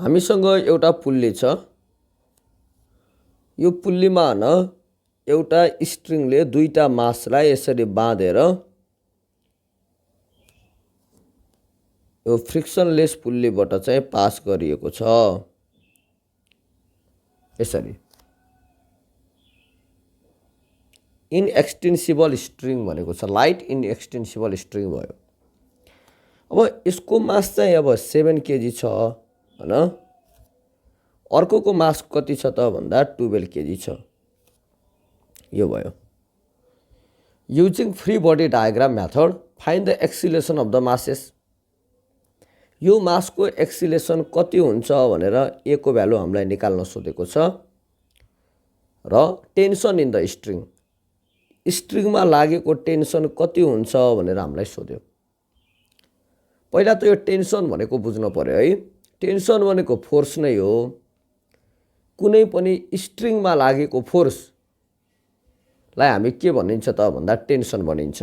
हामीसँग एउटा पुल्ली छ। यो पुल्लीमा एउटा स्ट्रिङले दुईटा मासलाई यसरी बाँधेर यो फ्रिक्सनलेस पुल्लीबाट चाहिँ पास गरिएको छ। यसरी इनएक्सटेन्सिबल स्ट्रिङ भनेको छ, लाइट इनएक्सटेन्सिबल स्ट्रिङ भयो। अब यसको मास चाहिँ अब 7 केजी छ हैन। अर्कोको मास कति छ त भन्दा 12 केजी छ। यो भयो। Using free body diagram method find the acceleration of the masses. यो मासको एक्सिलेसन कति हुन्छ भनेर ए को भ्यालु हामीलाई निकाल्न सोधेको छ र टेन्सन इन द स्ट्रिङ, स्ट्रिङमा लागेको टेन्सन कति हुन्छ भनेर हामीलाई सोध्यो। पहिला त यो टेन्सन भनेको बुझ्न पर्यो है। टेन्सन भनेको फोर्स नै हो। कुनै पनि स्ट्रिङमा लागेको फोर्सलाई हामी के भनिन्छ त भन्दा टेन्सन भनिन्छ।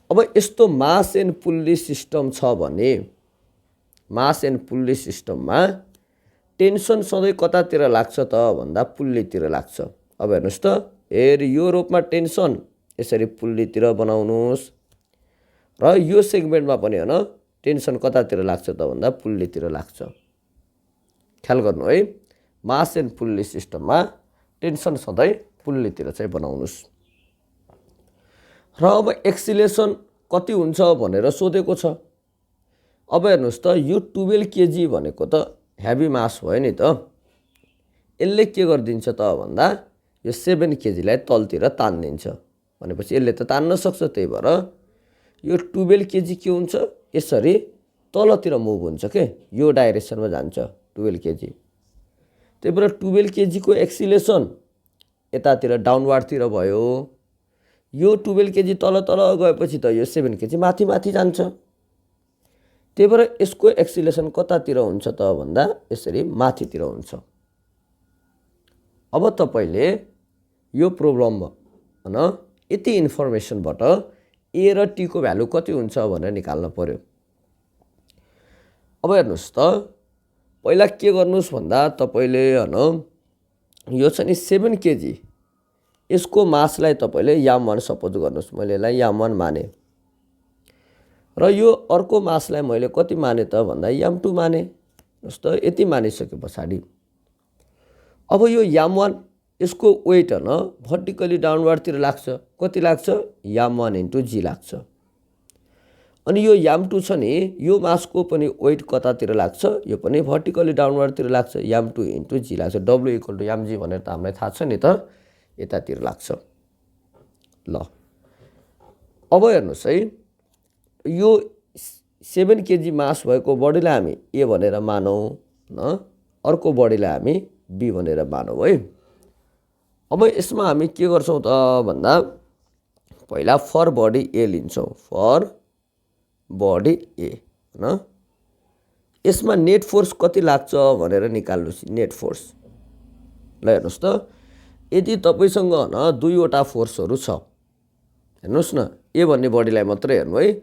अब यस्तो मास एन्ड पुल्ली सिस्टम छ भने मास एन्ड पुल्ली सिस्टममा टेन्सन सधैँ कतातिर लाग्छ त भन्दा पुल्लीतिर लाग्छ। अब हेर्नुहोस् त, यो रूपमा टेन्सन यसरी पुल्लीतिर बनाउनुहोस् र यो सेगमेन्टमा पनि हैन टेन्सन कतातिर लाग्छ त भन्दा पुल्लीतिर लाग्छ। ख्याल गर्नु है, मास एन्ड पुल्ली सिस्टममा टेन्सन सधैँ पुल्लीतिर चाहिँ बनाउनुहोस्। र अब एक्सिलेसन कति हुन्छ भनेर सोधेको छ। अब हेर्नुहोस् त, यो 12 केजी भनेको त हेभी मास भयो नि त। यसले के गरिदिन्छ त भन्दा यो 7 केजीलाई तलतिर तान्दिन्छ। भनेपछि यसले त तान्न सक्छ, त्यही भएर यो 12 केजी के हुन्छ यसरी तलतिर मुभ हुन्छ के, यो डाइरेक्सनमा जान्छ 12 केजी। त्यही भएर 12 केजीको एक्सिलेसन यतातिर डाउनवार्डतिर भयो। यो 12 केजी तल तल गएपछि त यो 7 केजी माथि माथि जान्छ। त्यही भएर यसको एक्सिलेसन कतातिर हुन्छ त भन्दा यसरी माथितिर हुन्छ। अब तपाईले यो प्रोब्लममा हैन यति इन्फर्मेसनबाट ए र टी को भ्यालु कति हुन्छ भनेर निकाल्न पर्यो। अब हेर्नुहोस् त, पहिला के गर्नुहोस् भन्दा तपाईले हैन यो छ नि 7 केजी, यसको मासलाई तपाईले याम1 सपोज गर्नुहोस्। मैले यसलाई याम1 माने र यो अर्को मासलाई मैले कति माने त भन्दा याम2 माने। हेर्नुहोस् त, यति मानिसके पछाडि अब यो याम1 यसको वेट हैन भर्टिकली डाउनवार्डतिर लाग्छ। कति लाग्छ? याम1 इन्टु जी लाग्छ। अनि यो याम2 छ नि, यो मासको पनि वेट कतातिर लाग्छ? यो पनि भर्टिकली डाउनवार्डतिर लाग्छ। याम2 इन्टु जी लाग्छ। डब्लु इक्वल टु यामजी भनेर त हामीलाई थाहा छ नि त, यतातिर लाग्छ। ल अब हेर्नुहोस् है, यो 7 केजी मास भएको बडीलाई हामी ए भनेर मानौँ न, अर्को बडीलाई हामी बी भनेर मानौँ है। अब यसमा हामी के गर्छौँ त भन्दा पहिला फर बडी ए लिन्छौँ। फर बडी ए हैन, यसमा नेट फोर्स कति लाग्छ भनेर निकाल्नुस्। नेट फोर्स ल हेर्नुहोस् त, यदि तपाईसँग हैन दुईवटा फोर्सहरू छ, हेर्नुहोस् न, ए भन्ने बडीलाई मात्रै हेर्नु है।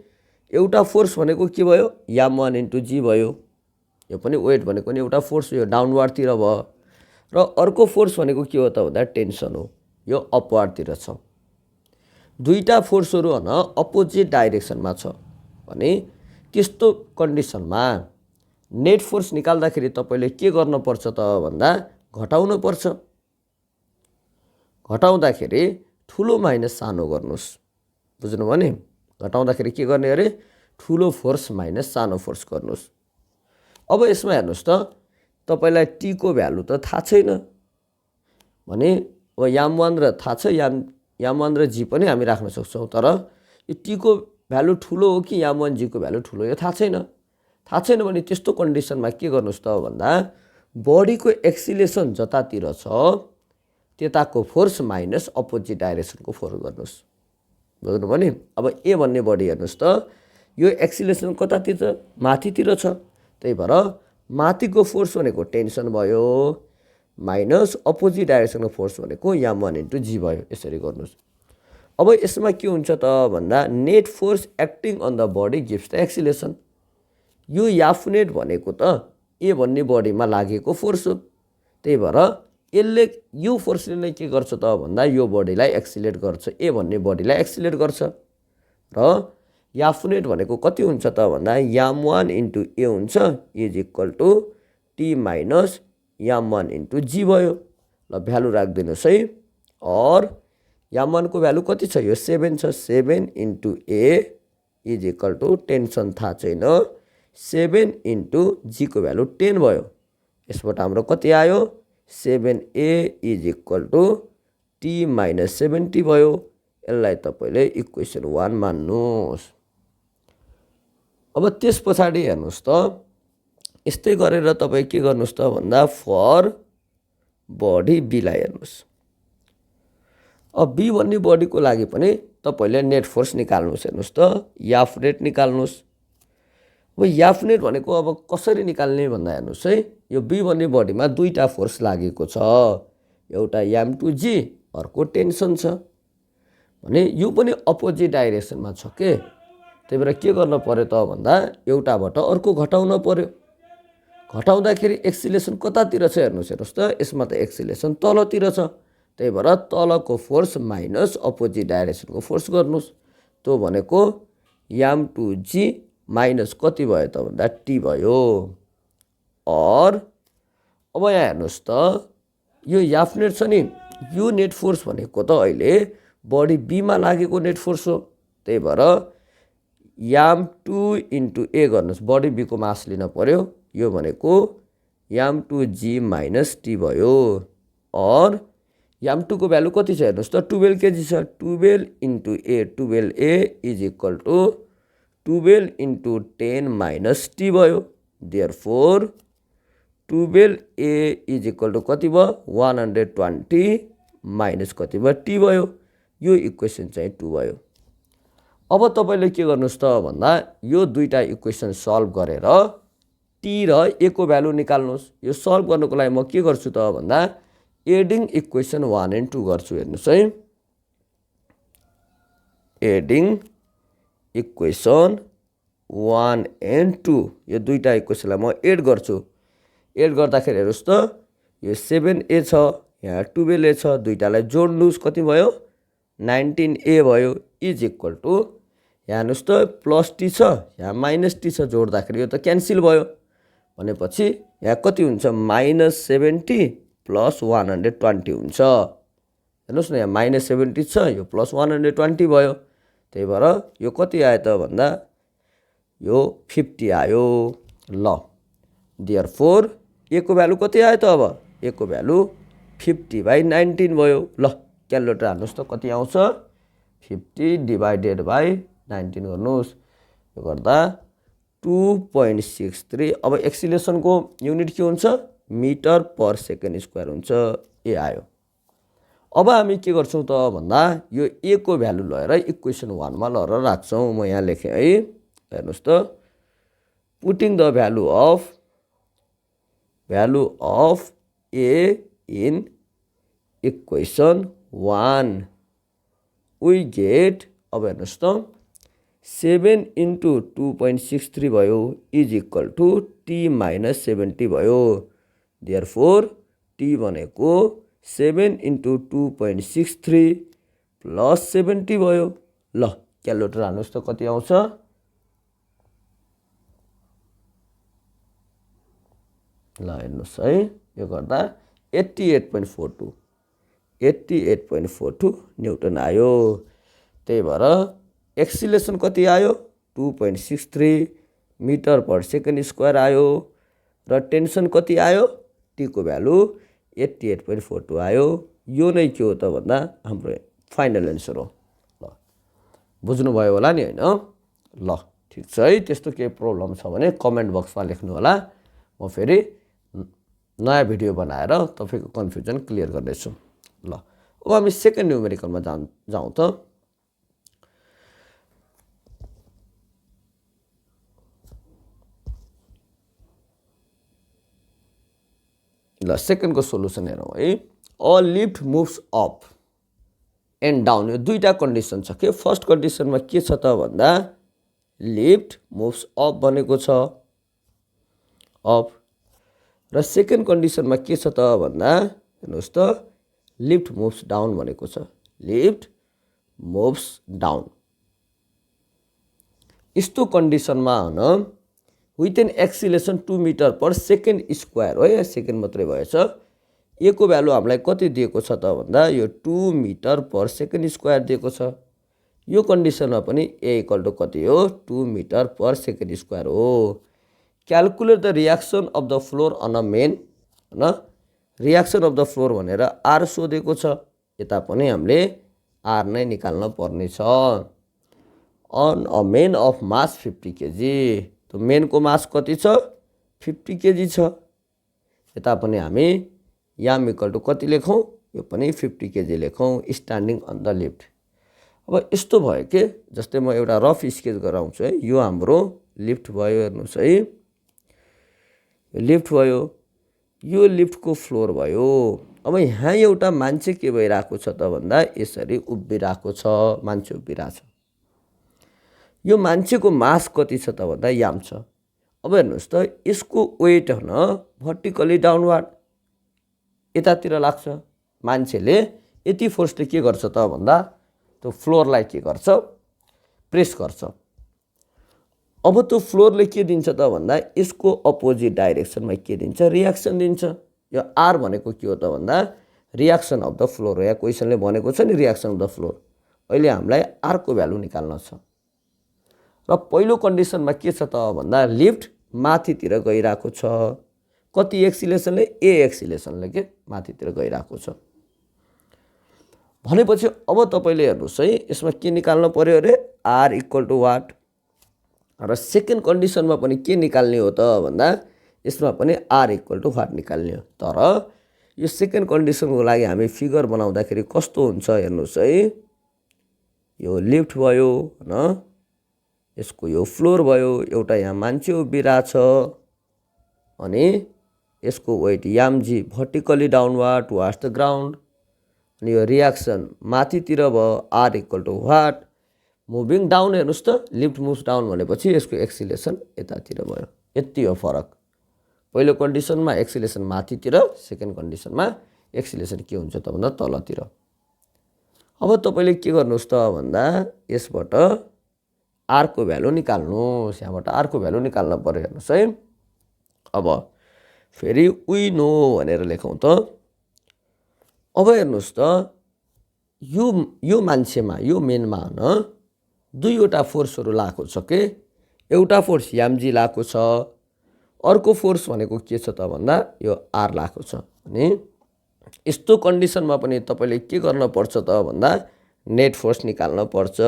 एउटा फोर्स भनेको के भयो? याम1 इन्टु जी भयो। यो पनि वेट भनेको नि एउटा फोर्स, यो डाउनवार्डतिर भयो। र अर्को फोर्स भनेको के हो त भन्दा टेन्सन हो, यो अपवार्डतिर छ। दुईटा फोर्सहरू हैन अपोजिट डाइरेक्सनमा छ भने त्यस्तो कन्डिसनमा नेट फोर्स निकाल्दाखेरि तपाईले के गर्न पर्छ त भन्दा घटाउनु पर्छ। घटाउँदाखेरि ठुलो माइनस सानो गर्नुस्। बुझ्नु भयो नि? घटाउँदाखेरि के गर्ने अरे? ठुलो फोर्स माइनस सानो फोर्स गर्नुस्। अब यसमा हेर्नुहोस् त, तपाईलाई टी को भ्यालु त थाहा छैन भने अब याम1 र थाहा छ, याम1 र जी पनि हामी राख्न सक्छौँ। तर यो टी को भ्यालु ठुलो हो कि याम1 जी को भ्यालु ठुलो, यो थाहा छैन। थाहा छैन भने त्यस्तो कन्डिसनमा के गर्नुस् त भन्दा बडीको एक्सिलेसन जतातिर छ त्यताको फोर्स माइनस अपोजिट डाइरेक्सनको फोर्स गर्नुस्। बुझ्नु भयो नि? अब ए भन्ने बडी हेर्नुहोस् त, यो एक्सिलेसन कतातिर छ? माथितिर छ। त्यही भएर माथिको फोर्स भनेको टेन्सन भयो माइनस अपोजिट डाइरेक्सनको फोर्स भनेको याम1 इन्टु जी भयो। यसरी गर्नुस्। अब यसमा के हुन्छ त भन्दा net force acting on the body gives the acceleration. यो याफ नेट भनेको त ए भन्ने बडीमा लागेको फोर्स हो। त्यही भएर यसले यो फोर्सले नै के गर्छ त भन्दा यो बडीलाई एक्सिलेट गर्छ, ए भन्ने बडीलाई एक्सिलेट गर्छ। र याफनेट भनेको कति हुन्छ त भन्दा याम1 इन्टु ए हुन्छ is equal to T minus याम1 इन्टु जी भयो। ल भ्यालु राखिदिनुहोस् है। और याम1 को भ्यालु कति छ, यो 7 छ। 7 into a is equal to tension थाहा छैन, 7 इन्टु जी को भ्यालु 10 भयो। यसबाट हाम्रो कति आयो, 7a is equal to T minus 70 भयो। यसलाई तपाईँले इक्वेसन 1 मान्नुहोस्। अब त्यस पछाडि हेर्नुहोस् त, यस्तै गरेर तपाईँ के गर्नुहोस् त भन्दा फर बडी बीलाई हेर्नुहोस्। अब बी भन्ने बडीको लागि पनि तपाईँले नेट फोर्स निकाल्नुहोस्। हेर्नुहोस् त याफनेट निकाल्नुहोस्। अब याफनेट भनेको अब कसरी निकाल्ने भन्दा हेर्नुहोस् है, यो बी भन्ने बडीमा दुईटा फोर्स लागेको छ, एउटा याम2जी अर्को टेन्सन छ भने यो पनि अपोजिट डाइरेक्सनमा छ के। त्यही भएर के गर्न पर्यो त भन्दा एउटाबाट अर्को घटाउन पर्यो। घटाउँदाखेरि एक्सिलेसन कतातिर छ हेर्नुहोस्। हेर्नुहोस् त यसमा त एक्सिलेसन तलतिर छ। त्यही भएर तलको फोर्स माइनस अपोजिट डाइरेक्सनको फोर्स गर्नुहोस्। त्यो भनेको याम2जी माइनस कति भयो त भन्दा टी भयो। और अब यहाँ हेर्नुहोस् त यो याफनेट छ नि, यो नेट फोर्स भनेको त अहिले बडी बीमा लागेको नेट फोर्स हो। त्यही भएर याम2 इन्टु ए गर्नुहोस्, बडी बीको मास लिन पर्यो। यो भनेको याम2जी माइनस टी भयो। और याम2 को भ्यालु कति छ हेर्नुहोस् त 12 केजी छ। 12 into A 12a is equal to 12 into 10 minus T भयो। Therefore 12a is equal to कति भयो 120 माइनस कति भयो टी भयो। यो इक्वेसन चाहिँ 2 भयो। अब तपाईँले के गर्नुहोस् त भन्दा यो दुईटा इक्वेसन सल्भ गरेर टी र ए को भ्यालु निकाल्नुहोस्। यो सल्भ गर्नुको लागि म के गर्छु त भन्दा एडिङ इक्वेसन 1 एन्ड 2 गर्छु। हेर्नुहोस् है, एडिङ इक्वेसन 1 एन्ड 2 यो दुईटा इक्वेसनलाई म एड गर्छु। एड गर्दाखेरि हेर्नुहोस् त यो 7a छ, यहाँ 12a छ, दुईटालाई जोड्नुहोस् कति भयो 19a भयो इज इक्वल टु यहाँ हेर्नुहोस् त प्लस टी छ, यहाँ माइनस टी छ, जोड्दाखेरि यो त क्यान्सिल भयो। भनेपछि यहाँ कति हुन्छ माइनस 70 प्लस 120 हुन्छ। हेर्नुहोस् न यहाँ माइनस 70 छ, यो प्लस 120 भयो। त्यही भएर यो कति आयो त भन्दा यो 50 आयो। ल देयरफोर ए को भ्यालु कति आयो त, अब ए को भ्यालु 50/19 भयो। ल क्यालकुलेटर हाल्नुहोस् त कति आउँछ, 50 डिभाइडेड बाई 19 गर्नुहोस्। यो गर्दा 2.63। अब एक्सिलेसनको युनिट के हुन्छ, मिटर पर सेकेन्ड स्क्वायर हुन्छ। ए आयो। अब हामी के गर्छौँ त भन्दा यो ए को भ्यालु लिएर इक्वेसन 1 मा लिएर राख्छौँ। म यहाँ लेखेँ है, हेर्नुहोस् त putting the value of a in equation 1 we get. अब हेर्नुहोस् त 7 इन्टु 2.63 भयो is equal to T minus 70 भयो। देयरफोर टी भनेको 7 इन्टु 2.63 प्लस 70 भयो। ल क्यालकुलेटर हाल्नुहोस् त कति आउँछ, ल हेर्नुहोस् है, यो गर्दा 88.42 न्युटन आयो। त्यही भएर एक्सिलेसन कति आयो 2.63 मिटर पर सेकेन्ड स्क्वायर आयो। र टेन्सन कति आयो, टी को भ्यालु 88.42 आयो। यो नै के हो त भन्दा हाम्रो फाइनल एन्सर हो। ल बुझ्नुभयो होला नि होइन। ल ठिक छ है, त्यस्तो केही प्रब्लम छ भने कमेन्ट बक्समा लेख्नु होला। म फेरि नयाँ भिडियो बनाएर तपाईँको कन्फ्युजन क्लियर गर्नेछु। ल अब हामी सेकेन्ड न्युमेरिकलमा जाउँ त। ल सेकेन्डको सोलुसन हेरौँ है। A lift moves up and down. यो दुईटा कन्डिसन छ के। फर्स्ट कन्डिसनमा के छ त भन्दा लिफ्ट मुभ्स अप भनेको छ, अप। र सेकेन्ड कन्डिसनमा के छ त भन्दा हेर्नुहोस् त लिफ्ट मुभ्स डाउन भनेको छ। Lift moves down. यस्तो कन्डिसनमा with an acceleration 2 metre per second square हो, यहाँ सेकेन्ड मात्रै भएछ। ए को भ्यालु हामीलाई कति दिएको छ त भन्दा यो 2 मिटर पर सेकेन्ड स्क्वायर दिएको छ। यो कन्डिसनमा पनि ए इक्वल टु कति हो 2 मिटर पर सेकेन्ड स्क्वायर हो। Calculate the reaction of the floor on a man, होइन रियाक्सन अफ द फ्लोर भनेर आर सोधेको छ। यता पनि हामीले आर नै निकाल्न पर्ने छ। On a man of mass 50 kg, त मेनको मास कति छ 50 केजी छ। यता पनि हामी याम इक्वल टु कति लेखौँ, यो पनि 50 केजी लेखौँ स्ट्यान्डिङ अन द लिफ्ट। अब यस्तो भयो कि जस्तै म एउटा रफ स्केच गराउँछु है। यो हाम्रो लिफ्ट भयो, हेर्नुहोस् है, लिफ्ट भयो, यो लिफ्टको फ्लोर भयो। अब यहाँ एउटा मान्छे के भइरहेको छ त भन्दा यसरी उभिरहेको छ, मान्छे उभिरहेको छ। यो मान्छेको मास कति छ त भन्दा याम छ। अब हेर्नुहोस् त यसको वेट भर्टिकली डाउनवार्ड यतातिर लाग्छ। मान्छेले यति फोर्सले के गर्छ त भन्दा त्यो फ्लोरलाई के गर्छ प्रेस गर्छ। अब त्यो फ्लोरले के दिन्छ त भन्दा यसको अपोजिट डाइरेक्सनमा के दिन्छ रियाक्सन दिन्छ। यो आर भनेको के हो त भन्दा रियाक्सन अफ द फ्लोर हो। यहाँ क्वेसनले भनेको छ नि रियाक्सन अफ द फ्लोर। अहिले हामीलाई आर को भ्यालु निकाल्न छ। र पहिलो कन्डिसनमा के छ त भन्दा लिफ्ट माथितिर गइरहेको छ। कति एक्सिलेसनले ए एक्सिलेसनले के माथितिर गइरहेको छ भनेपछि अब तपाईले हेर्नुहोस् है, यसमा के निकाल्न पर्यो अरे आर इक्वल टु वाट। र सेकेन्ड कन्डिसनमा पनि के निकाल्ने हो त भन्दा यसमा पनि आर इक्वल टु वाट निकाल्ने हो। तर यो सेकेन्ड कन्डिसनको लागि हामी फिगर बनाउँदाखेरि कस्तो हुन्छ हेर्नुहोस् है। यो लिफ्ट भयो होइन, यसको यो फ्लोर भयो, एउटा यहाँ मान्छे उभिरहेछ अनि यसको weight m g vertically downward towards the ground. अनि यो रियाक्सन माथितिर भयो R equal to what. Moving down हेर्नुहोस् त लिफ्ट मुभ्स डाउन भनेपछि यसको एक्सिलेसन यतातिर भयो। यति हो फरक। पहिलो कन्डिसनमा एक्सिलेसन माथितिर, सेकेन्ड कन्डिसनमा एक्सिलेसन के हुन्छ त भन्दा तलतिर। अब तपाईले के गर्नुहोस् त भन्दा यसबाट आर को भ्यालु निकाल्नुहोस्। यहाँबाट आर को भ्यालु निकाल्न पर्यो हेर्नुहोस् है। अब फेरि वी नो भनेर लेखौँ त। अब हेर्नुहोस् त यो मान्छेमा यो मेनमा दुईवटा फोर्सहरू लागेको छ के। एउटा फोर्स यामजी लागेको छ, अर्को फोर्स भनेको के छ त भन्दा यो आर लागेको छ। अनि यस्तो कन्डिसनमा पनि तपाईले के गर्न पर्छ त भन्दा नेट फोर्स निकाल्न पर्छ।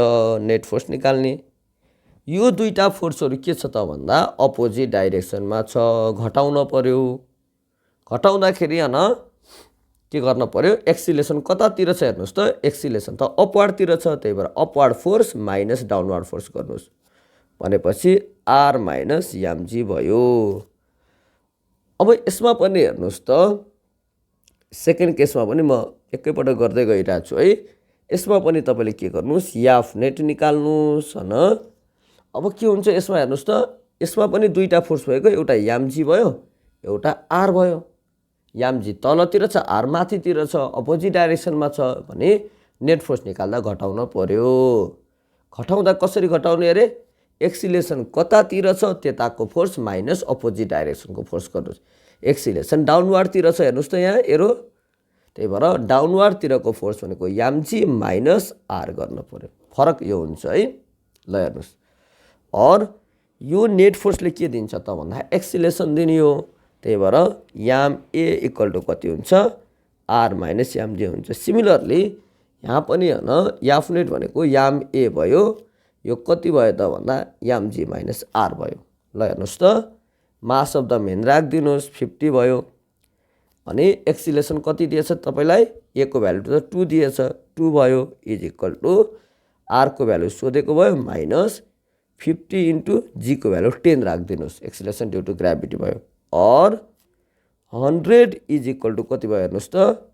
नेट फोर्स निकाल्ने यो दुईटा फोर्सहरू के छ त भन्दा अपोजिट डाइरेक्सनमा छ, घटाउन पर्यो। घटाउँदाखेरि के गर्न पर्यो एक्सिलेसन कतातिर छ हेर्नुहोस् त, एक्सिलेसन त अपवार्डतिर छ। त्यही भएर upward force minus downward force गर्नुहोस् भनेपछि आर माइनस यामजी भयो। अब यसमा पनि हेर्नुहोस् त सेकेन्ड केसमा पनि म एकैपटक गर्दै गइरहेको छु है। यसमा पनि तपाईले के गर्नुहोस् याफ नेट निकाल्नुहोस् होइन। अब के हुन्छ यसमा हेर्नुहोस् त, यसमा पनि दुईटा फोर्स भएको, एउटा यामजी भयो एउटा आर भयो। यामजी तलतिर छ, आर माथितिर छ, अपोजिट डाइरेक्सनमा छ भने नेट फोर्स निकाल्दा घटाउन पर्यो। घटाउँदा कसरी घटाउने अरे एक्सिलेसन कतातिर छ त्यताको फोर्स माइनस अपोजिट डाइरेक्सनको फोर्स गर्नुहोस्। एक्सिलेसन डाउनवार्डतिर छ हेर्नुहोस् त यहाँ एरो, त्यही भएर डाउनवार्डतिरको फोर्स भनेको यामजी माइनस आर गर्न पर्यो। फरक यो हुन्छ है। ल हेर्नुहोस्, और यो नेट फोर्सले के दिन्छ त भन्दा एक्सिलेसन दिने हो। त्यही भएर याम ए इक्वल टु कति हुन्छ आर माइनस याम जे हुन्छ। सिमिलरली यहाँ पनि याफ नेट भनेको याम ए भयो, यो कति भयो त भन्दा याम जी माइनस आर भयो। ल हेर्नुहोस् त मास अफ द मेन राखिदिनुहोस् 50 भयो। अनि एक्सिलेसन कति दिएछ तपाईलाई ए को भ्यालु त 2 दिएछ, 2 भयो इज इक्वल टु आर को भ्यालु सोधेको भयो माइनस 50 इन्टु जी को भ्यालु 10 राखिदिनुहोस्। एक्सिलेसन ड्यु टु ग्राभिटी भयो। और 100 इज इक्वल टु कति भयो हेर्नुहोस् त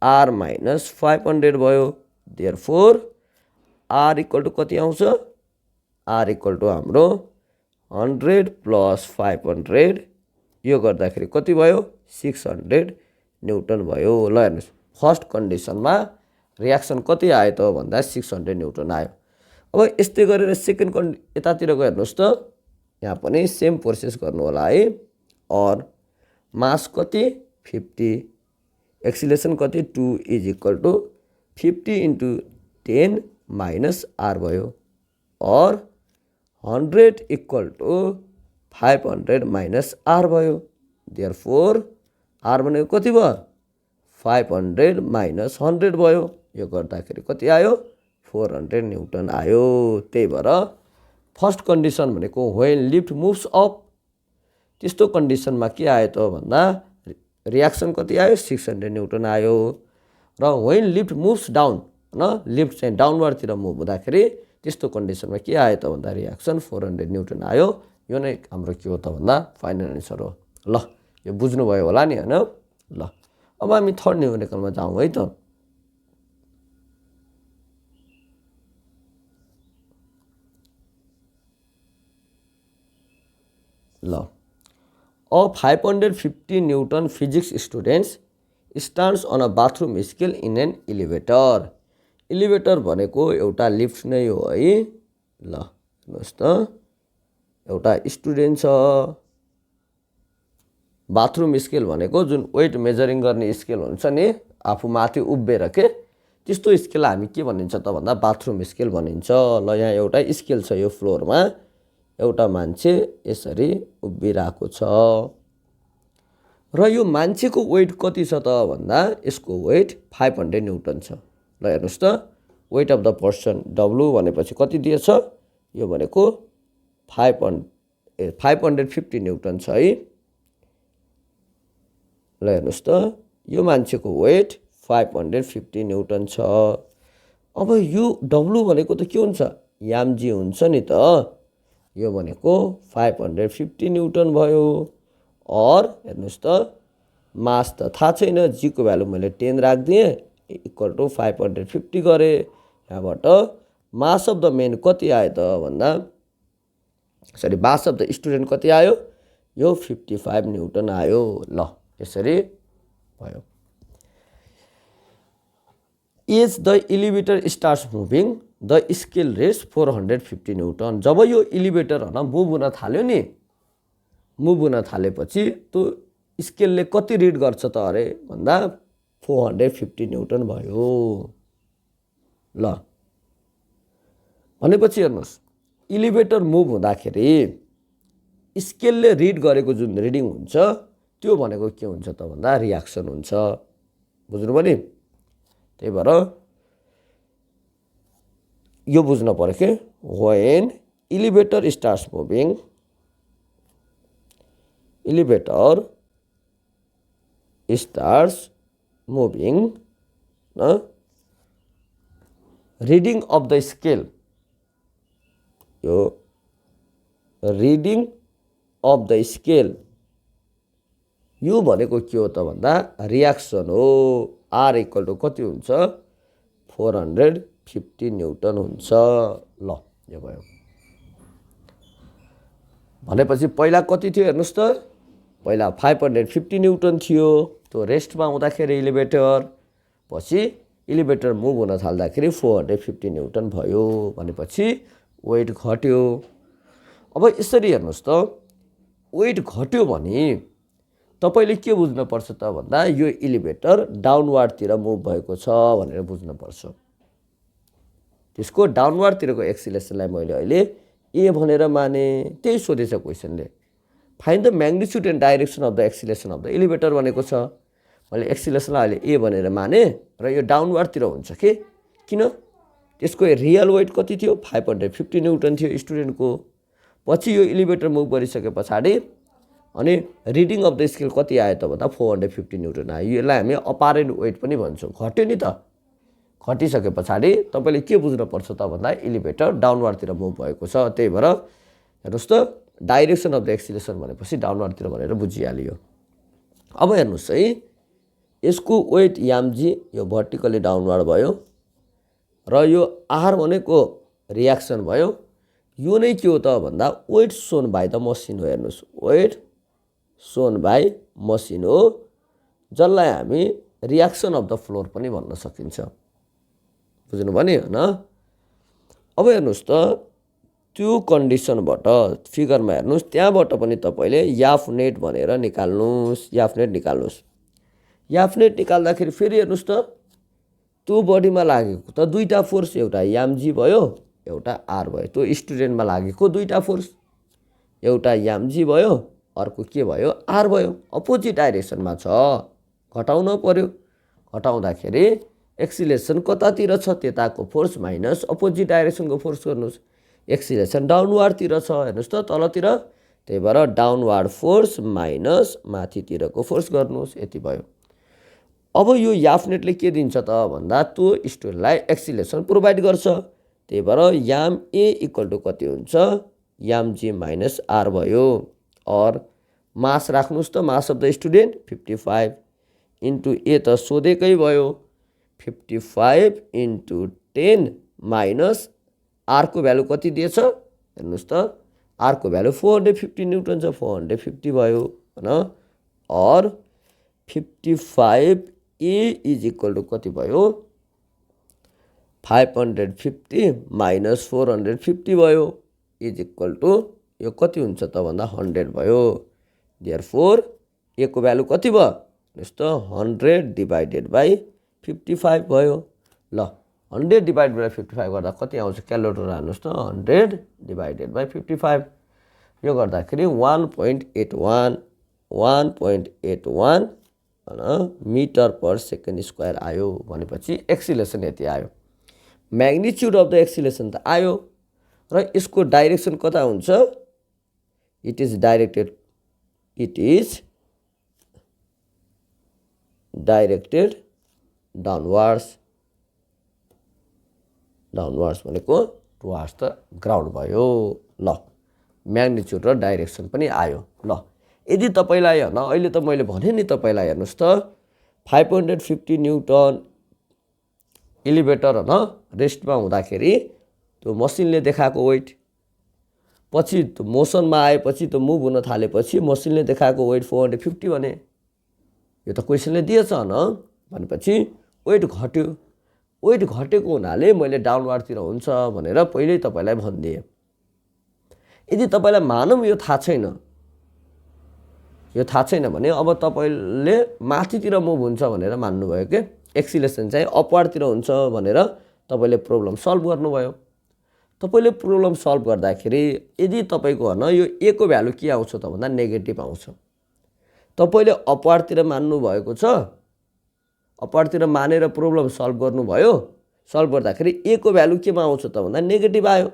आर माइनस 500 भयो। देयरफोर आर इक्वल टु कति आउँछ, आर इक्वल टु हाम्रो 100 प्लस 500 यो गर्दाखेरि कति भयो 600 न्युटन भयो। ल हेर्नुहोस् फर्स्ट कन्डिसनमा रियाक्सन कति आयो त भन्दा 600 न्युटन आयो। अब यस्तै गरेर सेकेन्ड यतातिरको हेर्नुहोस् त यहाँ पनि सेम प्रोसेस गर्नु होला है। और मास कति 50, एक्सिलेसन कति 2 = 50 × 10 - r भयो। और 100 = 500 - r भयो। देयरफोर r भनेको कति भयो 500 - 100 भयो। यो गर्दाखेरि कति आयो 400 न्युटन आयो। त्यही भएर फर्स्ट कन्डिसन भनेको व्हेन लिफ्ट मुभ्स अप, त्यस्तो कन्डिसनमा के आयो त भन्दा रियाक्सन कति आयो 600 न्युटन आयो। र when lift moves down, lift चाहिँ डाउनवार्डतिर मुभ हुँदाखेरि त्यस्तो कन्डिसनमा के आयो त भन्दा रियाक्सन 400 न्युटन आयो। यो नै हाम्रो के हो त भन्दा फाइनल एन्सर हो। ल यो बुझ्नुभयो होला नि हैन। ल अब हामी थर्ड न्युमेरिकलमा जाउँ है त। ल a 550 newton physics students stands on a bathroom scale in an elevator. Elevator भनेको एउटा लिफ्ट नै हो है। ल हेर्नुहोस् त एउटा स्टुडेन्ट छ, बाथरुम स्केल भनेको जुन वेट मेजरिङ गर्ने स्केल हुन्छ नि आफू माथि उभिएर के, त्यस्तो स्केल हामी के भनिन्छ त भन्दा बाथरुम स्केल भनिन्छ। ल यहाँ एउटा स्केल छ, यो फ्लोरमा एउटा मान्छे यसरी उभिरहेको छ र यो मान्छेको वेट कति छ त भन्दा यसको वेट 500 न्युटन छ। ल हेर्नुहोस् त weight of the person W भनेपछि कति दिएछ, यो भनेको 550 न्युटन छ है। ल हेर्नुहोस् त यो मान्छेको वेट 550 न्युटन छ। अब यो W भनेको त के हुन्छ यामजी हुन्छ नि त। यो भनेको 550 न्युटन भयो। और हेर्नुहोस् त मास त थाहा छैन, जी को भ्यालु मैले 10 राखिदिएँ = 550 गरेँ। यहाँबाट मास अफ द मेन कति आयो त भन्दा मास अफ द स्टुडेन्ट कति आयो, यो 55 न्युटन आयो। ल यसरी भयो। As the elevator starts moving the scale rest 450 newton. जब यो इलिभेटर मुभ हुन थाल्यो नि, मुभ हुन थालेपछि त्यो स्केलले कति रिड गर्छ त अरे भन्दा 450 न्युटन भयो। ल भनेपछि हेर्नुहोस् इलिभेटर मुभ हुँदाखेरि स्केलले रिड गरेको जुन रिडिङ हुन्छ त्यो भनेको के हुन्छ त भन्दा रियाक्सन हुन्छ। बुझ्नुभयो नि। त्यही भएर यो बुझ्न पर्यो के when elevator starts moving, elevator starts moving reading of the scale, यो रिडिङ अफ द स्केल यो भनेको के हो त भन्दा रियाक्सन हो। R = कति हुन्छ 450 न्युटन हुन्छ। ल यो भयो। भनेपछि पहिला कति थियो हेर्नुहोस् त, पहिला 550 न्युटन थियो, त्यो रेस्टमा हुँदाखेरि इलिभेटर, पछि इलिभेटर मुभ हुन थाल्दाखेरि 450 न्युटन भयो। भनेपछि वेट घट्यो। अब यसरी हेर्नुहोस् त वेट घट्यो भने तपाईले के बुझ्नुपर्छ त भन्दा यो इलिभेटर डाउनवार्डतिर मुभ भएको छ भनेर बुझ्नुपर्छ। त्यसको डाउनवार्डतिरको एक्सिलेसनलाई मैले अहिले ए भनेर माने। त्यही सोधेछ क्वेसनले, find the magnitude and direction of the acceleration of the elevator भनेको छ। मैले एक्सिलेसनलाई अहिले ए भनेर माने र यो डाउनवार्डतिर हुन्छ के, किन त्यसको रियल वेट कति थियो 550 न्युटन थियो स्टुडेन्टको। पछि यो इलिभेटर मुभ गरिसके पछाडि अनि रिडिङ अफ द स्केल कति आयो त भन्दा 450 न्युटन आयो। यसलाई हामी अपारेन्ट वेट पनि भन्छौँ। घट्यो नि त, घटिसके पछाडि तपाईले के बुझ्नुपर्छ त भन्दा इलिभेटर डाउनवार्डतिर मुभ भएको छ। त्यही भएर हेर्नुहोस् त डाइरेक्सन अफ द एक्सिलेसन भनेपछि डाउनवार्डतिर भनेर बुझिहालियो। अब हेर्नुहोस् है यसको वेट यामजी यो भर्टिकली डाउनवार्ड भयो र यो आर भनेको रियाक्सन भयो। यो नै के हो त भन्दा weight shown by the machine हो। हेर्नुहोस् वेट सोन बाई मसिन हो, जसलाई हामी रियाक्सन अफ द फ्लोर पनि भन्न सकिन्छ। बुझ्नुभयो नि होइन? अब हेर्नुहोस् त त्यो कन्डिसनबाट फिगरमा हेर्नुहोस्, त्यहाँबाट पनि तपाईँले याफ नेट भनेर निकाल्नुहोस्। याफ नेट निकाल्नुहोस्। याफ नेट निकाल्दाखेरि फेरि हेर्नुहोस् त त्यो बडीमा लागेको त दुईटा फोर्स, एउटा यामजी भयो, एउटा आर भयो। त्यो स्टुडेन्टमा लागेको दुईटा फोर्स, एउटा यामजी भयो, अर्को के भयो, आर भयो। अपोजिट डाइरेक्सनमा छ, घटाउन पर्यो। घटाउँदाखेरि एक्सिलेसन कतातिर छ, त्यताको फोर्स माइनस अपोजिट डाइरेक्सनको फोर्स गर्नुहोस्। एक्सिलेसन डाउनवार्डतिर छ, हेर्नुहोस् त तलतिर, त्यही भएर डाउनवार्ड फोर्स माइनस माथितिरको फोर्स गर्नुहोस्। यति भयो। अब यो याफ नेटले के दिन्छ त भन्दा त्यो स्टुडेन्टलाई एक्सिलेसन प्रोभाइड गर्छ। त्यही भएर याम ए इक्वल टु कति हुन्छ, याम जी माइनस आर भयो। और मास राख्नुहोस् त, mass of the student 55 into A त सोधेकै भयो, 55 इन्टु 10 माइनस आरको भ्यालु कति दिएछ हेर्नुहोस् त, आरको भ्यालु 450 न्युटन छ, 450 भयो होइन। और 55 ए इज इक्वल टु कति भयो, 550 माइनस 450 भयो, इज इक्वल टु यो कति हुन्छ त भन्दा 100 भयो। देयरफोर ए को भ्यालु कति भयो हेर्नुहोस् त, 100 डिभाइडेड बाई 55 भयो। ल 100 डिभाइड बाई 55 गर्दा कति आउँछ, क्यालकुलेटर हाल्नुहोस् त, 100 डिभाइडेड बाई 55, यो गर्दाखेरि 1.81 मिटर पर सेकेन्ड स्क्वायर आयो। भनेपछि एक्सिलेसन यति आयो। म्याग्निट्युड अफ द एक्सिलेसन त आयो, र यसको डाइरेक्सन कता हुन्छ, इट इज डाइरेक्टेड डाउनवार्ड्स भनेको टुवार्ड्स द ग्राउन्ड भयो। ल म्याग्निट्युड र डाइरेक्सन पनि आयो। ल यदि तपाईँलाई होइन, अहिले त मैले भने नि तपाईँलाई, हेर्नुहोस् त 550 न्युटन एलिभेटर होइन रेस्टमा हुँदाखेरि त्यो मसिनले देखाएको वेट, पछि त्यो मोसनमा आएपछि त्यो मुभ हुन थालेपछि मसिनले देखाएको वेट 450 भने, यो त क्वेसनले दिएछ होइन। भनेपछि वेट घट्यो, वेट घटेको हुनाले मैले डाउनवार्डतिर हुन्छ भनेर पहिल्यै तपाईँलाई भनिदिएँ। यदि तपाईँलाई मानौँ यो थाहा छैन भने अब तपाईँले माथितिर मुभ हुन्छ भनेर मान्नुभयो के, एक्सिलेसन चाहिँ अपवार्डतिर हुन्छ भनेर तपाईँले प्रब्लम सल्भ गर्नुभयो। तपाईँले प्रब्लम सल्भ गर्दाखेरि यदि तपाईँको होइन यो ए को भ्यालु के आउँछ त भन्दा नेगेटिभ आउँछ। तपाईँले अपवार्डतिर मान्नुभएको छ, अपवार्डतिर मानेर प्रब्लम सल्भ गर्नुभयो, सल्भ गर्दाखेरि ए को भ्यालु केमा आउँछ त भन्दा नेगेटिभ आयो।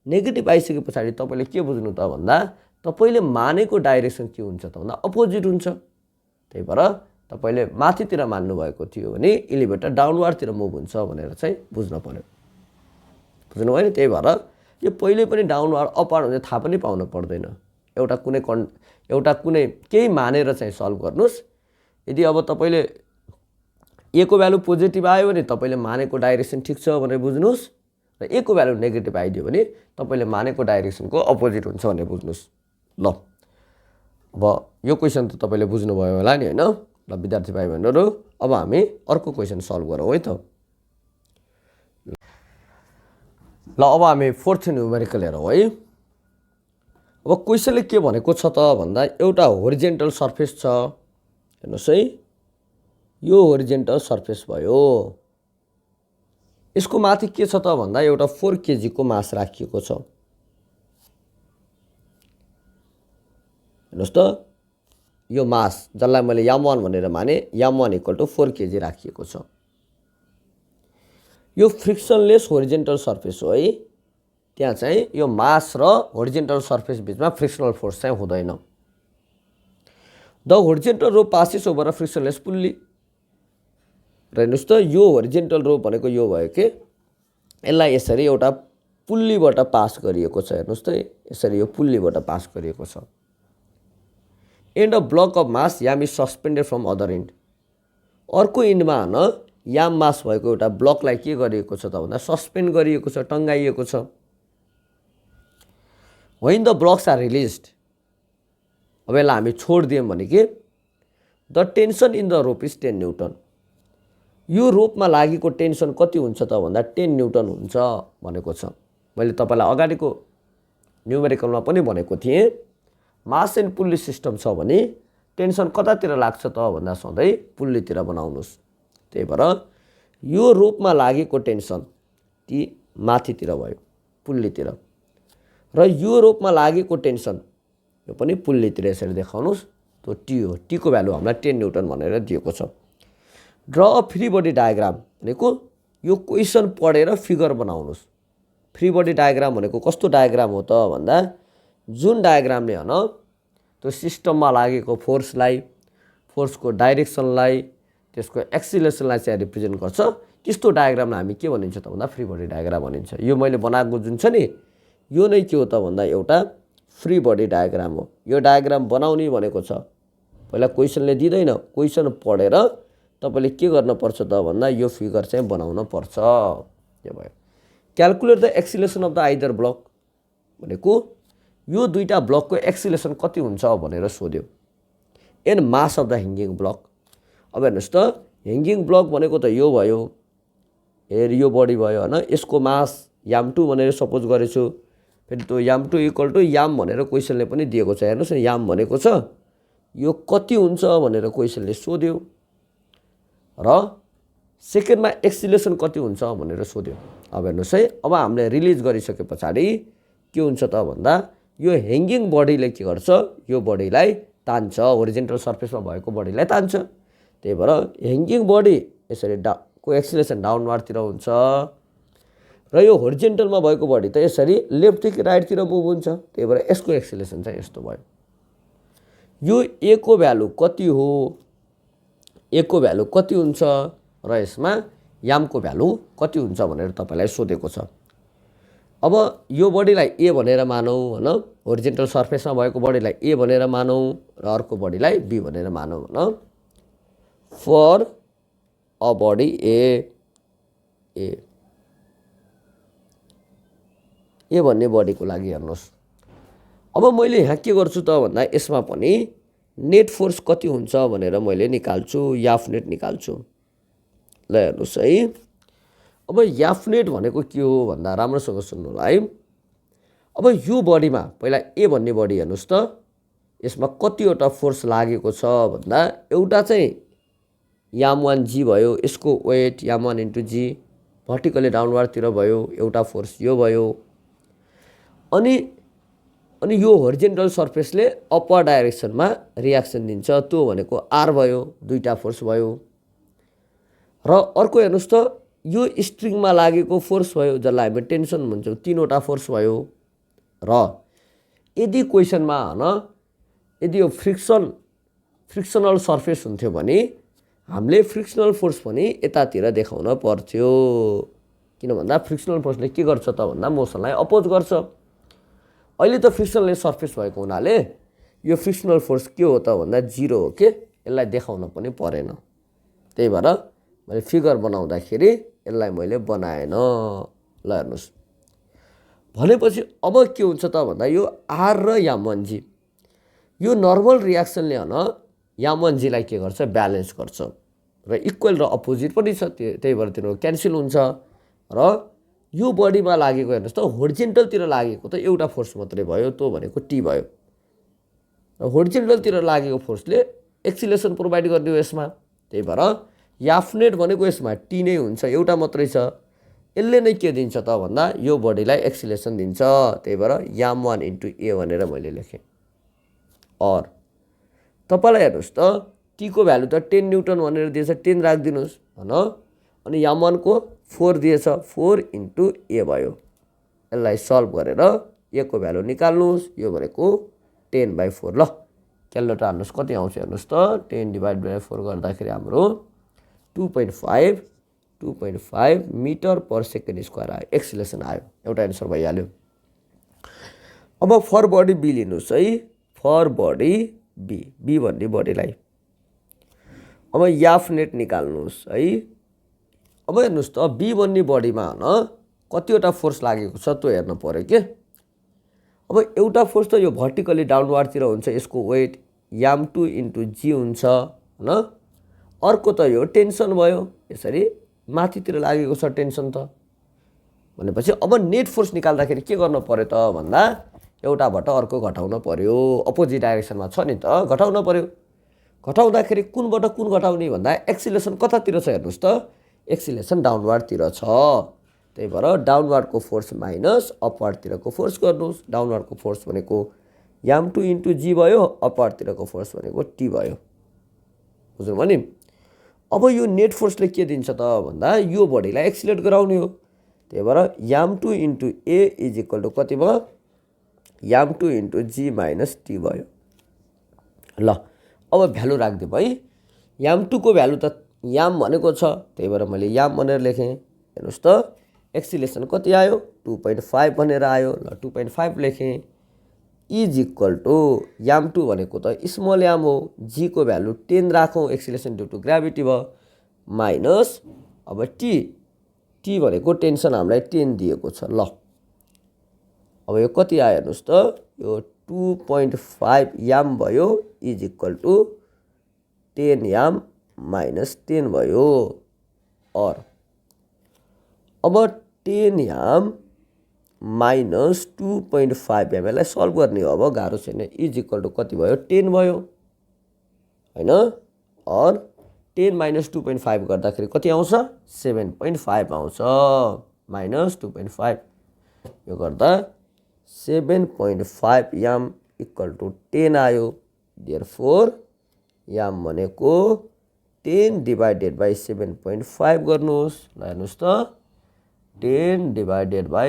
नेगेटिभ आइसके पछाडि तपाईँले के बुझ्नु त भन्दा तपाईँले मानेको डाइरेक्सन के हुन्छ त भन्दा अपोजिट हुन्छ। त्यही भएर तपाईँले माथितिर मान्नुभएको थियो भने एलिभेटर डाउनवार्डतिर मुभ हुन्छ भनेर चाहिँ बुझ्न पर्यो। बुझ्नुभयो नि? त्यही भएर यो पहिले पनि डाउनवार्ड अपवार्ड हुन्छ थाहा पनि पाउनु पर्दैन। एउटा कुनै केही मानेर चाहिँ सल्भ गर्नुहोस्। यदि अब तपाईँले ए को भ्यालु पोजिटिभ आयो भने तपाईँले मानेको डाइरेक्सन ठिक छ भनेर बुझ्नुहोस्, र ए को भ्यालु नेगेटिभ आइदियो भने तपाईँले मानेको डाइरेक्सनको अपोजिट हुन्छ भनेर बुझ्नुहोस्। ल अब यो क्वेसन त तपाईँले बुझ्नुभयो होला नि होइन। ल विद्यार्थी भाइ बहिनीहरू, अब हामी अर्को क्वेसन सल्भ गरौँ है त। ल अब हामी फोर्थ न्युमेरिकल हेरौँ है। अब क्वेसनले के भनेको छ त भन्दा एउटा होरिजेन्टल सर्फेस छ, हेर्नुहोस् है, यो होरिजेन्टल सर्फेस भयो, यसको माथि के छ त भन्दा एउटा 4 kg को मास राखिएको छ। हेर्नुहोस् त यो मास जसलाई मैले याम1 भनेर माने, याम1 इक्वल टु 4 kg राखिएको छ। यो फ्रिक्सनलेस होरिजेन्टल सर्फेस हो है, त्यहाँ चाहिँ यो मास र होरिजेन्टल सर्फेस बिचमा फ्रिक्सनल फोर्स चाहिँ हुँदैन। The horizontal row passes over a frictionless pulley. र हेर्नुहोस् त यो होरिजेन्टल रो भनेको यो भयो कि यसलाई यसरी एउटा पुल्लीबाट पास गरिएको छ। हेर्नुहोस् त यसरी यो पुल्लीबाट पास गरिएको छ। And a block of mass yam is suspended from other and. अर्को इन्डमा होइन याम मास भएको एउटा ब्लकलाई के गरिएको छ त भन्दा सस्पेन्ड गरिएको छ, टङ्गाइएको छ। व्हेन द ब्लक्स आर रिलिज्ड, अब अब यसलाई हामी छोडिदियौँ भने के the tension in the rope is 10 newton. यो रोपमा लागेको टेन्सन कति हुन्छ त भन्दा 10 न्युटन हुन्छ भनेको छ। मैले तपाईँलाई अगाडिको न्युमेरिकलमा पनि भनेको थिएँ मास एन्ड पुल्ली सिस्टम छ भने टेन्सन कतातिर लाग्छ त भन्दा सधैँ पुल्लीतिर बनाउनुहोस्। त्यही भएर यो रोपमा लागेको टेन्सन ती माथितिर भयो पुल्लीतिर, र यो रोपमा लागेको टेन्सन यो पनि पुल्लीतिर यसरी देखाउनुहोस्। त्यो टी हो, टीको भ्यालु हामीलाई 10 न्युटन भनेर दिएको छ। Draw a free body diagram भनेको यो क्वेसन पढेर फिगर बनाउनुहोस्। फ्री बडी डायग्राम भनेको कस्तो डायग्राम हो त भन्दा जुन डायग्रामले त्यो सिस्टममा लागेको फोर्सलाई, फोर्सको डाइरेक्सनलाई, त्यसको एक्सिलेसनलाई चाहिँ रिप्रेजेन्ट गर्छ। त्यस्तो डायग्रामलाई हामी के भनिन्छ त भन्दा फ्री बडी डायग्राम भनिन्छ। यो मैले बनाएको जुन छ नि यो नै के हो त भन्दा एउटा फ्री बडी डायग्राम हो। यो डायग्राम बनाउने भनेको छ पहिला क्वेसनले दिँदैन, क्वेसन पढेर तपाईँले के गर्नुपर्छ त भन्दा यो फिगर चाहिँ बनाउन पर्छ। यो भयो। Calculate the acceleration of the either block भनेको यो दुईटा ब्लकको एक्सिलेसन कति हुन्छ भनेर सोध्यो। And mass of the hanging block. अब हेर्नुहोस् त ह्याङ्गिङ ब्लक भनेको त यो भयो, यो बडी भयो होइन। यसको मास याम 2 भनेर सपोज गरेछु। फेरि त्यो याम 2 इक्वल टु याम भनेर क्वेसनले पनि दिएको छ। हेर्नुहोस् न याम भनेको छ, यो कति हुन्छ भनेर क्वेसनले सोध्यो, र सेकेन्डमा एक्सिलेसन कति हुन्छ भनेर सोध्यो। अब हेर्नुहोस् है, अब हामीले रिलिज गरिसके पछाडि के हुन्छ त भन्दा यो ह्याङ्गिङ बडीले के गर्छ, यो बडीलाई तान्छ, होरिजेन्टल सर्फेसमा भएको बडीलाई तान्छ। त्यही भएर ह्याङ्गिङ बडी यसरी को एक्सिलेसन डाउनवार्डतिर हुन्छ, र यो होरिजेन्टलमा भएको बडी त यसरी लेफ्टदेखि राइटतिर मुभ हुन्छ। त्यही भएर यसको एक्सिलेसन चाहिँ यस्तो भयो। यो ए को भ्यालु कति हो, ए को भ्यालु कति हुन्छ र यसमा यामको भ्यालु कति हुन्छ भनेर तपाईँलाई सोधेको छ। अब यो बडीलाई ए भनेर मानौँ होइन, होरिजेन्टल सर्फेसमा भएको बडीलाई ए भनेर मानौँ र अर्को बडीलाई बी भनेर मानौँ होइन। फर अ बडी ए भन्ने बडीको लागि हेर्नुहोस्। अब मैले यहाँ के गर्छु त भन्दा यसमा पनि नेट फोर्स कति हुन्छ भनेर मैले निकाल्छु, याफ नेट निकाल्छु। ल हेर्नुहोस् है, अब याफ नेट भनेको के हो भन्दा राम्रोसँग सुन्नु होला है। अब यो बडीमा पहिला ए भन्ने बडी हेर्नुहोस् त, यसमा कतिवटा फोर्स लागेको छ भन्दा एउटा चाहिँ याम 1 जी भयो, यसको वेट याम 1 इन्टु जी भर्टिकली डाउनवार्डतिर भयो, एउटा फोर्स यो भयो। अनि यो होरिजेन्टल सर्फेसले अपर डाइरेक्सनमा रियाक्सन दिन्छ, त्यो भनेको आर भयो, दुईटा फोर्स भयो। र अर्को हेर्नुहोस् त यो स्ट्रिङमा लागेको फोर्स भयो जसलाई हामी टेन्सन भन्छौँ, 3वटा फोर्स भयो। र यदि क्वेसनमा होइन यदि यो फ्रिक्सनल सर्फेस हुन्थ्यो भने हामीले फ्रिक्सनल फोर्स पनि यतातिर देखाउन पर्थ्यो। किन भन्दा फ्रिक्सनल फोर्सले के गर्छ त भन्दा मोसनलाई अपोज गर्छ। अहिले त फ्रिक्सनल सर्फेस भएको हुनाले यो फ्रिक्सनल फोर्स के हो त भन्दा 0 हो के, यसलाई देखाउन पनि परेन। त्यही भएर मैले फिगर बनाउँदाखेरि यसलाई मैले बनाएन। ल हेर्नुहोस्, भनेपछि अब के हुन्छ त भन्दा यो आर र याम 1 जी यो नर्मल रियाक्सनले होइन याम 1 जीलाई के गर्छ, ब्यालेन्स गर्छ, र इक्वल र अपोजिट पनि छ। त्यही भएर तिनीहरू क्यान्सल हुन्छ। र यो बडीमा लागेको हेर्नुहोस् त होरिजेन्टलतिर लागेको त एउटा फोर्स मात्रै भयो, त्यो भनेको टी भयो। र होरिजेन्टलतिर लागेको फोर्सले एक्सिलेसन प्रोभाइड गर्ने हो यसमा। त्यही भएर याफ नेट भनेको यसमा टी नै हुन्छ, एउटा मात्रै छ। यसले नै के दिन्छ त भन्दा यो बडीलाई एक्सिलेसन दिन्छ। त्यही भएर याम 1 इन्टु ए भनेर मैले लेखेँ। और तपाईँलाई हेर्नुहोस् त टीको भ्यालु त 10 न्युटन भनेर दिएछ, 10 राखिदिनुहोस् होइन। अनि याम 1 को 4 दिएछ, 4 इन्टु ए भयो। यसलाई सल्भ गरेर ए को भ्यालु निकाल्नुहोस्। यो भनेको 10/4। ल क्यालकुलेटर हाल्नुहोस् कति आउँछ हेर्नुहोस् त, 10/4 गर्दाखेरि हाम्रो 2.5 मिटर पर सेकेन्ड स्क्वायर आयो, एक्सिलेसन आयो। एउटा एन्सर भइहाल्यो। अब फर बडी बी लिनुहोस् है, फर बडी बी भन्ने बडीलाई अब याफ नेट निकाल्नुहोस् है। अब हेर्नुहोस् त बी भन्ने बडीमा होइन कतिवटा फोर्स लागेको छ त्यो हेर्नु पर्यो के। अब एउटा फोर्स त यो भर्टिकली डाउनवार्डतिर हुन्छ, यसको वेट m2 × g हुन्छ हैन। अर्को त यो टेन्सन भयो, यसरी माथितिर लागेको छ टेन्सन त भनेपछि अब नेट फोर्स निकाल्दाखेरि के गर्नु पर्यो त भन्दा एउटाबाट अर्को घटाउन पर्यो, अपोजिट डाइरेक्सनमा छ नि त घटाउन पर्यो। घटाउँदाखेरि कुनबाट कुन घटाउने भन्दा एक्सिलेसन कतातिर छ हेर्नुस् त, एक्सिलेसन डाउनवार्डतिर छ, त्यही भएर डाउनवार्डको फोर्स माइनस अपवार्डतिरको फोर्स गर्नुस्। डाउनवार्डको फोर्स भनेको m2 × g भयो, अपवार्डतिरको फोर्स भनेको t भयो, बुझ्नुभयो नि। अब यो नेट फोर्सले के दिन्छ त भन्दा यो बडीलाई एक्सिलेट गराउने हो, त्यही भएर m2 × a कति भयो, m2 × g - t भयो। ल अब भ्यालु राखिदिउँ है, m2 को भ्यालु त m भनेको छ, त्यही भएर मैले m भनेर लेखेँ। हेर्नुस् त एक्सिलेसन कति आयो 2.5 भनेर आयो, ल 2.5 लेखेँ। m2 भनेको त स्मल m हो, g को भ्यालु 10 राखौँ, एक्सिलेसन ड्यु टु ग्राभिटी भयो, माइनस अब t भनेको टेन्सन हामीलाई 10 दिएको छ। ल अब यो कति आयो हेर्नुस् त, यो 2.5 m भयो = 10m - 10 भयो। और अब 10m - 2.5 m यसलाई सल्भ गर्ने हो, अब गाह्रो छैन, = कति भयो 10 भयो हैन। और 10 - 2.5 गर्दाखेरि कति आउँछ 7.5 आउँछ, -2.5 यो गर्दा 7.5 m = 10 आयो। देयरफोर m भनेको 10 / 7.5 गर्नुहोस्। ल हेर्नुहोस् त 10 /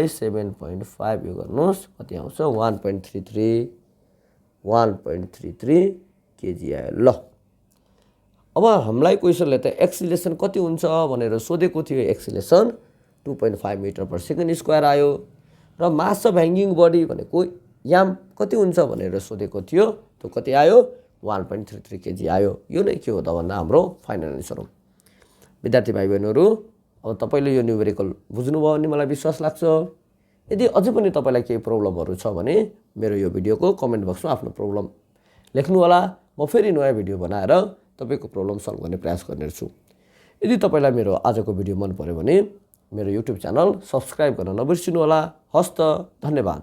7.5 यो गर्नुहोस् कति आउँछ 1.33 kg आयो। ल अब हामीलाई क्वेसनले त एक्सिलेसन कति हुन्छ भनेर सोधेको थियो, एक्सिलेसन 2.5 m/s² आयो र मास अफ ह्याङ्गिङ बडी भनेको m कति हुन्छ भनेर सोधेको थियो, त्यो कति आयो 1.33 kg आयो। यो नै के हो त भन्दा हाम्रो फाइनल एन्सर हो। विद्यार्थी भाइ बहिनीहरू, अब तपाईले यो न्युमेरिकल बुझ्नुभयो भन्ने मलाई विश्वास लाग्छ। यदि अझै पनि तपाईलाई केही प्रब्लमहरू छ भने मेरो यो भिडियोको कमेन्ट बक्समा आफ्नो प्रब्लम लेख्नु होला, म फेरि नयाँ भिडियो बनाएर तपाईको प्रब्लम सल्भ गर्ने प्रयास गर्नेछु। यदि तपाईलाई मेरो आजको भिडियो मन पर्यो भने मेरो युट्युब च्यानल सब्स्क्राइब गर्न नबिर्सिनु होला। हस्त, धन्यवाद।